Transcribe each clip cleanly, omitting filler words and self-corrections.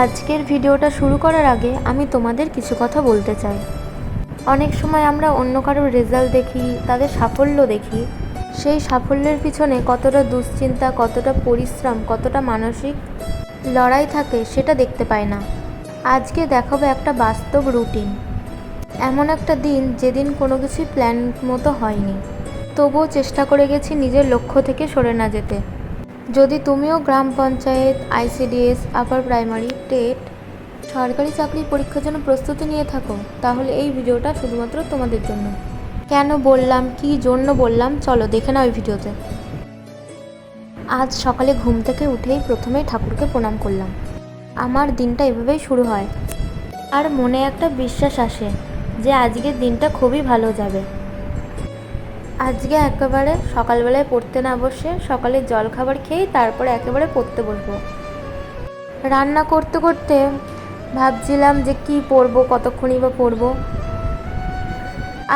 আজকের ভিডিওটা শুরু করার আগে আমি তোমাদের কিছু কথা বলতে চাই। অনেক সময় আমরা অন্য কারোর রেজাল্ট দেখি, তাদের সাফল্য দেখি, সেই সাফল্যের পিছনে কতটা দুশ্চিন্তা, কতটা পরিশ্রম, কতটা মানসিক লড়াই থাকে সেটা দেখতে পাই না। আজকে দেখাবো একটা বাস্তব রুটিন, এমন একটা দিন যেদিন কোনো কিছুই প্ল্যান মতো হয়নি, তবুও চেষ্টা করে গেছি নিজের লক্ষ্য থেকে সরে না যেতে। যদি তুমিও গ্রাম panchayat, ICDS, upper primary, TET, সরকারি চাকরির পরীক্ষার জন্য প্রস্তুতি নিয়ে থাকো, তাহলে এই ভিডিওটা শুধুমাত্র তোমাদের জন্য। কেন বললাম, কী জন্য বললাম, চলো দেখে নাও এই ভিডিওতে। আজ সকালে ঘুম থেকে উঠেই প্রথমেই ঠাকুরকে প্রণাম করলাম। আমার দিনটা এভাবেই শুরু হয়, আর মনে একটা বিশ্বাস আসে যে আজকের দিনটা খুবই ভালো যাবে। আজকে একেবারে সকালবেলায় পড়তে না বসে সকালের জলখাবার খেয়েই তারপরে একেবারে পড়তে বসবো। রান্না করতে করতে ভাবছিলাম যে কি পড়বো, কতক্ষণই বা পড়বো।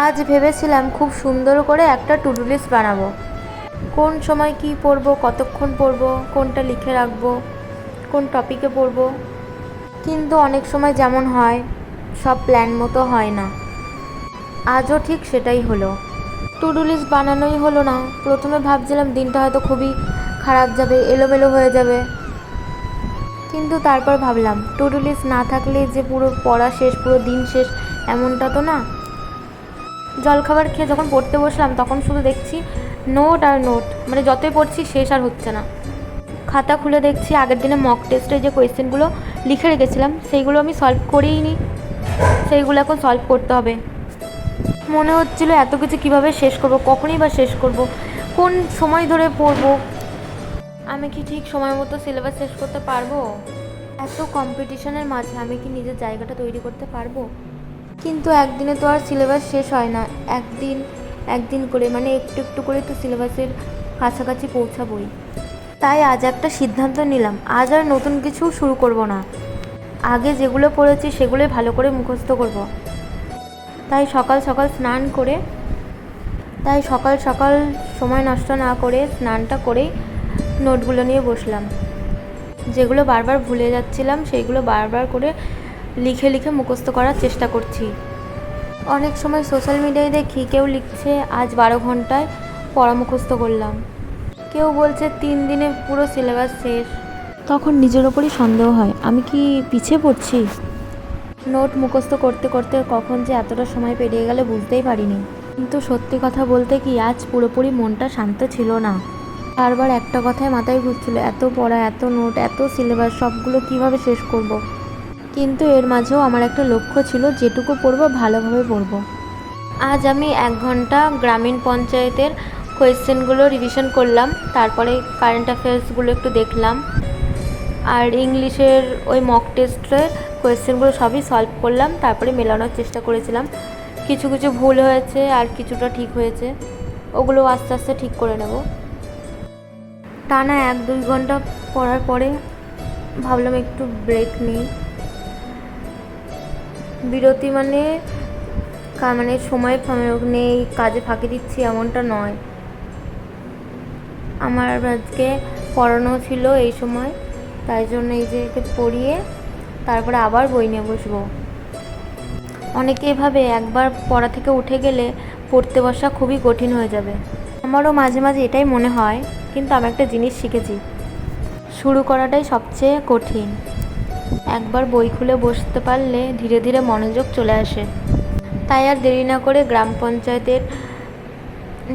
আজ ভেবেছিলাম খুব সুন্দর করে একটা টু ডু লিস্ট বানাবো, কোন সময় কি পড়বো, কতক্ষণ পড়বো, কোনটা লিখে রাখবো, কোন টপিকে পড়বো। কিন্তু অনেক সময় যেমন হয়, সব প্ল্যান মতো হয় না। আজও ঠিক সেটাই হলো, টু ডু লিস্ট বানানোই হলো না। প্রথমে ভাবছিলাম দিনটা হয়তো খুবই খারাপ যাবে, এলোমেলো হয়ে যাবে, কিন্তু তারপর ভাবলাম টু ডু লিস্ট না থাকলে যে পুরো পড়া শেষ, পুরো দিন শেষ, এমনটা তো না। জলখাবার খেয়ে যখন পড়তে বসলাম তখন শুধু দেখছি নোট আর নোট, মানে যতই পড়ছি শেষ আর হচ্ছে না। খাতা খুলে দেখছি আগের দিনে মক টেস্টে যে কোয়েশ্চেনগুলো লিখে রেখেছিলাম সেইগুলো আমি সলভ করেই নি, সেইগুলো এখন সলভ করতে হবে। মনে হচ্ছিল এত কিছু কিভাবে শেষ করব, কখনই বা শেষ করব, কোন সময় ধরে পড়ব, আমি কি ঠিক সময় মতো সিলেবাস শেষ করতে পারবো? এত কম্পিটিশনের মাঝে আমি কি নিজের জায়গাটা তৈরি করতে পারবো? কিন্তু একদিনে তো আর সিলেবাস শেষ হয় না, একদিন একদিন করে, মানে একটু একটু করে তো সিলেবাসের কাছাকাছি পৌঁছাবই। তাই আজ একটা সিদ্ধান্ত নিলাম, আজ আর নতুন কিছু শুরু করব না, আগে যেগুলো পড়েছি সেগুলোই ভালো করে মুখস্থ করব। তাই সকাল সকাল সময় নষ্ট না করে স্নানটা করেই নোটগুলো নিয়ে বসলাম। যেগুলো বারবার ভুলে যাচ্ছিলাম সেইগুলো বারবার করে লিখে লিখে মুখস্থ করার চেষ্টা করছি। অনেক সময় সোশ্যাল মিডিয়ায় দেখি কেউ লিখছে আজ 12 ঘন্টায় পড়া মুখস্থ করলাম, কেউ বলছে 3 দিনে পুরো সিলেবাস শেষ। তখন নিজের ওপরই সন্দেহ হয়, আমি কি পিছিয়ে পড়ছি? নোট মুখস্থ করতে করতে কখন যে এতটা সময় পেরিয়ে গেলে বুঝতেই পারিনি। কিন্তু সত্যি কথা বলতে কি, আজ পুরোপুরি মনটা শান্ত ছিল না। বারবার একটা কথাই মাথায় ঘুরছিল, এত পড়া, এত নোট, এত সিলেবাস, সবগুলো কিভাবে শেষ করব। কিন্তু এর মাঝেও আমার একটা লক্ষ্য ছিল, যেটুকু পড়বো ভালোভাবে পড়বো। আজ আমি 1 ঘন্টা গ্রামীণ পঞ্চায়েতের কোয়েশ্চেনগুলো রিভিশন করলাম, তারপরে কারেন্ট অ্যাফেয়ার্সগুলো একটু দেখলাম, আর ইংলিশের ওই মক টেস্টের কোয়েশ্চেনগুলো সবই সলভ করলাম। তারপরে মেলানোর চেষ্টা করেছিলাম, কিছু কিছু ভুল হয়েছে আর কিছুটা ঠিক হয়েছে, ওগুলো আস্তে আস্তে ঠিক করে নেব। টানা 1-2 ঘন্টা পড়ার পরে ভাবলাম একটু ব্রেক নিই। বিরতি মানে সময় নেই, কাজে ফাঁকি দিচ্ছি এমনটা নয়। আমার আজকে পড়ানো ছিল এই সময়, তাই জন্য এই যে একে পড়িয়ে তারপরে আবার বই নিয়ে বসবো। অনেকে ভাবে একবার পড়া থেকে উঠে গেলে পড়তে বসা খুবই কঠিন হয়ে যাবে। আমারও মাঝে মাঝে এটাই মনে হয়, কিন্তু আমি একটা জিনিস শিখেছি, শুরু করাটাই সবচেয়ে কঠিন। একবার বই খুলে বসতে পারলে ধীরে ধীরে মনোযোগ চলে আসে। তাই আর দেরি না করে গ্রাম পঞ্চায়েতের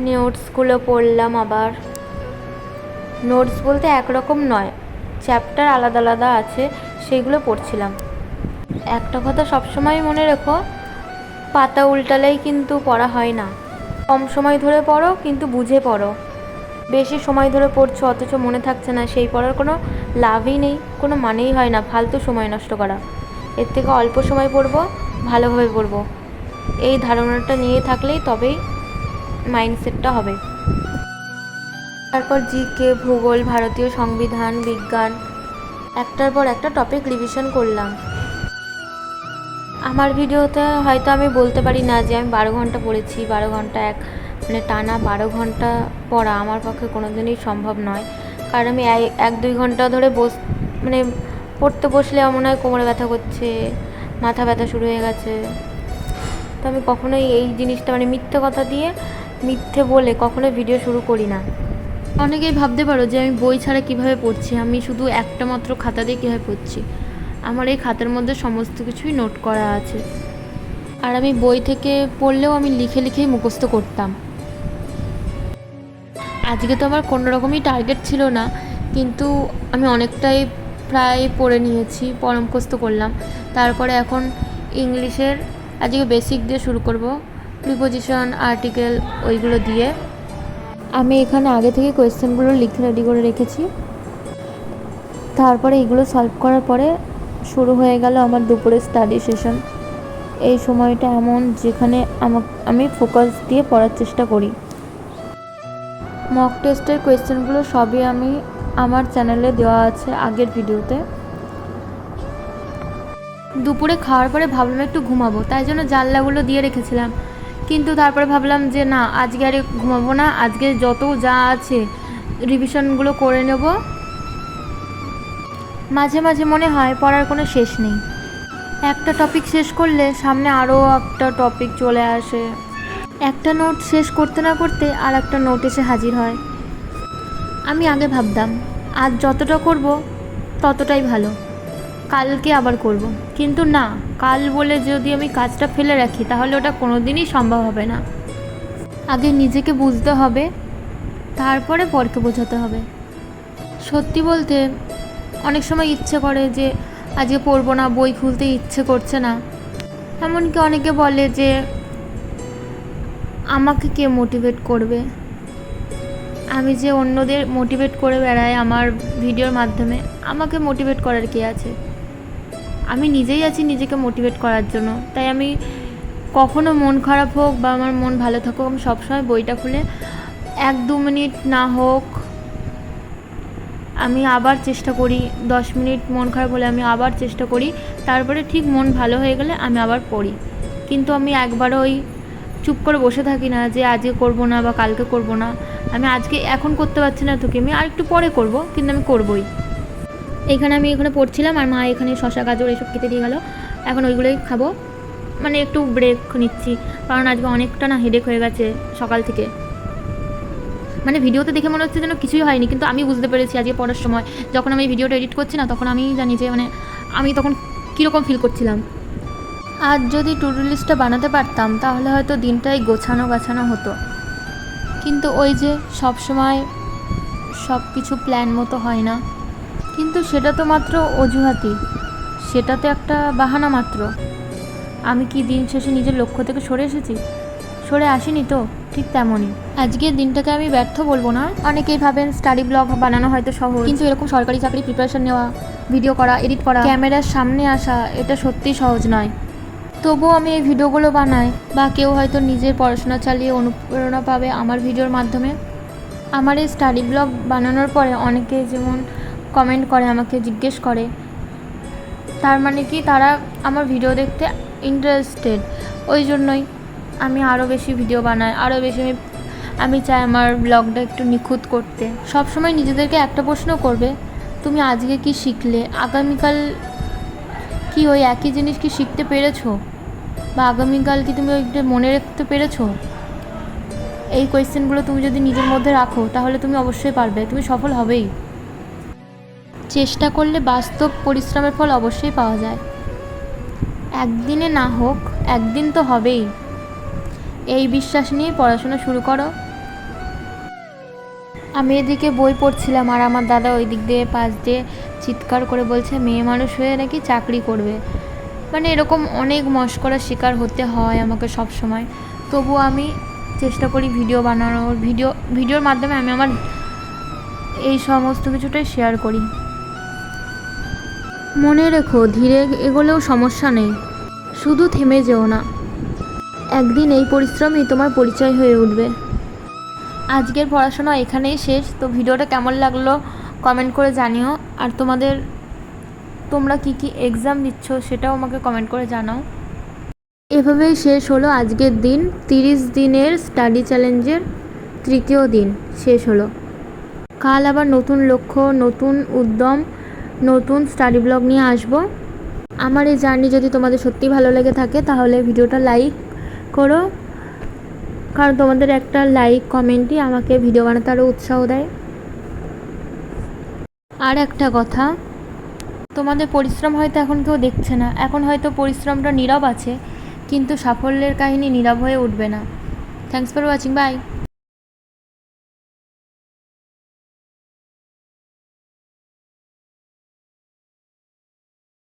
নোটসগুলো পড়লাম। আবার নোটস বলতে একরকম নয়, চ্যাপ্টার আলাদা আলাদা আছে, সেইগুলো পড়ছিলাম। একটা কথা সবসময় মনে রেখো, পাতা উল্টালেই কিন্তু পড়া হয় না। কম সময় ধরে পড়ো, কিন্তু বুঝে পড়ো। বেশি সময় ধরে পড়ছো অথচ মনে থাকছে না, সেই পড়ার কোনো লাভই নেই, কোনো মানেই হয় না, ফালতু সময় নষ্ট করা। এর থেকে অল্প সময় পড়বো, ভালোভাবে পড়বো, এই ধারণাটা নিয়ে থাকলেই তবেই মাইন্ডসেটটা হবে। তারপর জিকে, ভূগোল, ভারতীয় সংবিধান, বিজ্ঞান, একটার পর একটা টপিক রিভিশন করলাম। আমার ভিডিওতে হয়তো আমি বলতে পারি না যে আমি 12 ঘন্টা পড়েছি। 12 ঘন্টা টানা 12 ঘন্টা পড়া আমার পক্ষে কোনো দিনই সম্ভব নয়, কারণ আমি 1-2 ঘন্টা ধরে পড়তে বসলে আমার মনে হয় কোমরে ব্যথা করছে, মাথা ব্যথা শুরু হয়ে গেছে। তো আমি কখনোই এই জিনিসটা মানে মিথ্যে কথা দিয়ে মিথ্যে বলে কখনোই ভিডিও শুরু করি না। অনেকেই ভাবতে পারো যে আমি বই ছাড়া কীভাবে পড়ছি, আমি শুধু একটা মাত্র খাতা দিয়ে কীভাবে পড়ছি। আমার এই খাতার মধ্যে সমস্ত কিছুই নোট করা আছে। আর আমি বই থেকে পড়লেও আমি লিখে লিখেই মুখস্থ করতাম। আজকে তো আমার কোনো রকমই টার্গেট ছিল না, কিন্তু আমি অনেকটাই প্রায় পড়ে নিয়েছি, মুখস্থ করলাম। তারপরে এখন ইংলিশের আজকে বেসিক দিয়ে শুরু করব, প্রিপোজিশন, আর্টিকেল, ওইগুলো দিয়ে। আমি এখানে আগে থেকে কোয়েশ্চেনগুলো লিখে রেডি করে রেখেছি। তারপরে এগুলো সলভ করার পরে শুরু হয়ে গেল আমার দুপুরের স্টাডি সেশন। এই সময়টা এমন যেখানে আমি ফোকাস দিয়ে পড়ার চেষ্টা করি। মক টেস্টের কোয়েশ্চেনগুলো সবই আমি আমার চ্যানেলে দেওয়া আছে আগের ভিডিওতে। দুপুরে খাওয়ার পরে ভাবলাম একটু ঘুমাবো, তাই জন্য জানলাগুলো দিয়ে রেখেছিলাম। কিন্তু তারপরে ভাবলাম যে না, আজকে আর ঘুমাবো না, আজকে যত যা আছে রিভিশনগুলো করে নেব। মাঝে মাঝে মনে হয় পড়ার কোনো শেষ নেই, একটা টপিক শেষ করলে সামনে আরও একটা টপিক চলে আসে, একটা নোট শেষ করতে না করতে আর একটা নোট এসে হাজির হয়। আমি আগে ভাবতাম আজ যতটা করব ততটাই ভালো, কালকে আবার করব, কিন্তু না, কাল বলে যদি আমি কাজটা ফেলে রাখি তাহলে ওটা কোনো দিনই সম্ভব হবে না। আগে নিজেকে বুঝতে হবে, তারপরে পরকে বোঝাতে হবে। সত্যি বলতে অনেক সময় ইচ্ছে করে যে আজকে পড়বো না, বই খুলতে ইচ্ছে করছে না। এমনকি অনেকে বলে যে আমাকে কে মোটিভেট করবে, আমি যে অন্যদের মোটিভেট করে বেড়াই আমার ভিডিওর মাধ্যমে, আমাকে মোটিভেট করার কে আছে? আমি নিজেই আছি নিজেকে মোটিভেট করার জন্য। তাই আমি কখনো মন খারাপ হোক বা আমার মন ভালো থাকুক, আমি সবসময় বইটা খুলে 1-2 মিনিট না হোক আমি আবার চেষ্টা করি, 10 মিনিট মন খারাপ হলে আমি আবার চেষ্টা করি, তারপরে ঠিক মন ভালো হয়ে গেলে আমি আবার পড়ি। কিন্তু আমি একবারও ওই চুপ করে বসে থাকি না যে আজকে করব না বা কালকে করব না। আমি আজকে এখন করতে পারছি না তোকে, আমি আর একটু পরে করব, কিন্তু আমি করবই। আমি এখানে পড়ছিলাম আর মা এখানে শশা গাজর এসব কেটে দিয়ে গেল, এখন ওইগুলোই খাবো। মানে একটু ব্রেক নিচ্ছি, কারণ আজকে অনেকটা না হেডেক হয়ে গেছে সকাল থেকে। মানে ভিডিওতে দেখে মনে হচ্ছে যেন কিছুই হয়নি, কিন্তু আমি বুঝতে পেরেছি আজকে পড়ার সময় যখন আমি ভিডিওটা এডিট করছি না, তখন আমি জানি যে মানে আমি তখন কীরকম ফিল করছিলাম। আজ যদি টু ডু লিস্টটা বানাতে পারতাম তাহলে হয়তো দিনটাই গোছানো হতো, কিন্তু ওই যে সব সময় সব কিছু প্ল্যান মতো হয় না। কিন্তু সেটা তো মাত্র অজুহাতই, সেটা তো একটা বাহানা মাত্র। আমি কি দিন শেষে নিজের লক্ষ্য থেকে সরে আসিনি তো? ঠিক তেমনই আজকের দিনটাকে আমি ব্যর্থ বলবো না। অনেকেই ভাবেন স্টাডি ব্লগ বানানো হয়তো সহজ, কিন্তু এরকম সরকারি চাকরি প্রিপারেশন নেওয়া, ভিডিও করা, এডিট করা, ক্যামেরার সামনে আসা, এটা সত্যিই সহজ নয়। তবুও আমি এই ভিডিওগুলো বানাই, বা কেউ হয়তো নিজের পড়াশোনা চালিয়ে অনুপ্রেরণা পাবে আমার ভিডিওর মাধ্যমে। আমার এই স্টাডি ব্লগ বানানোর পরে অনেকে যেমন কমেন্ট করে, আমাকে জিজ্ঞেস করে, তার মানে কি তারা আমার ভিডিও দেখতে ইন্টারেস্টেড। ওই জন্যই আমি আরও বেশি ভিডিও বানাই, আরও বেশি আমি চাই আমার ব্লগটা একটু নিখুঁত করতে। সবসময় নিজেদেরকে একটা প্রশ্ন করবে, তুমি আজকে কি শিখলে, আগামীকাল কি ওই একই জিনিস কি শিখতে পেরেছো, বা আগামীকাল কি তুমি ওইটা মনে রাখতে পেরেছো? এই কোয়েশ্চেনগুলো তুমি যদি নিজের মধ্যে রাখো তাহলে তুমি অবশ্যই পারবে, তুমি সফল হবেই। চেষ্টা করলে বাস্তব পরিশ্রমের ফল অবশ্যই পাওয়া যায়। একদিনে না হোক একদিন তো হবেই, এই বিশ্বাস নিয়ে পড়াশোনা শুরু করো। আমি এদিকে বই পড়ছিলাম আর আমার দাদা ওই দিক দিয়ে পাশ দিয়ে চিৎকার করে বলছে মেয়ে মানুষ হয়ে নাকি চাকরি করবে। মানে এরকম অনেক মশকরার শিকার হতে হয় আমাকে সব সময়। তবুও আমি চেষ্টা করি ভিডিও বানানোর, ভিডিওর মাধ্যমে আমি আমার এই সমস্ত কিছুটাই শেয়ার করি। মনে রেখো, ধীরে এগোলেও সমস্যা নেই, শুধু থেমে যেও না। একদিন এই পরিশ্রমই তোমার পরিচয় হয়ে উঠবে। আজকের পড়াশোনা এখানেই শেষ। তো ভিডিওটা কেমন লাগলো কমেন্ট করে জানিও, আর তোমরা কি এক্সাম দিচ্ছ সেটাও আমাকে কমেন্ট করে জানাও। এভাবেই শেষ হলো আজকের দিন, 30 দিনের স্টাডি চ্যালেঞ্জের তৃতীয় দিন শেষ হলো। কাল আবার নতুন লক্ষ্য, নতুন উদ্যম, নতুন স্টাডি ব্লগ নিয়ে আসবো। আমার এই জার্নি যদি তোমাদের সত্যি ভালো লেগে থাকে তাহলে ভিডিওটা লাইক করো, কারণ তোমাদের একটা লাইক কমেন্টই আমাকে ভিডিও বানাতে আরও উৎসাহ দেয়। আর একটা কথা, তোমাদের পরিশ্রম হয়তো এখন কেউ দেখছে না, এখন হয়তো পরিশ্রমটা নীরব আছে, কিন্তু সাফল্যের কাহিনী নীরব হয়ে উঠবে না। Thanks for watching, by.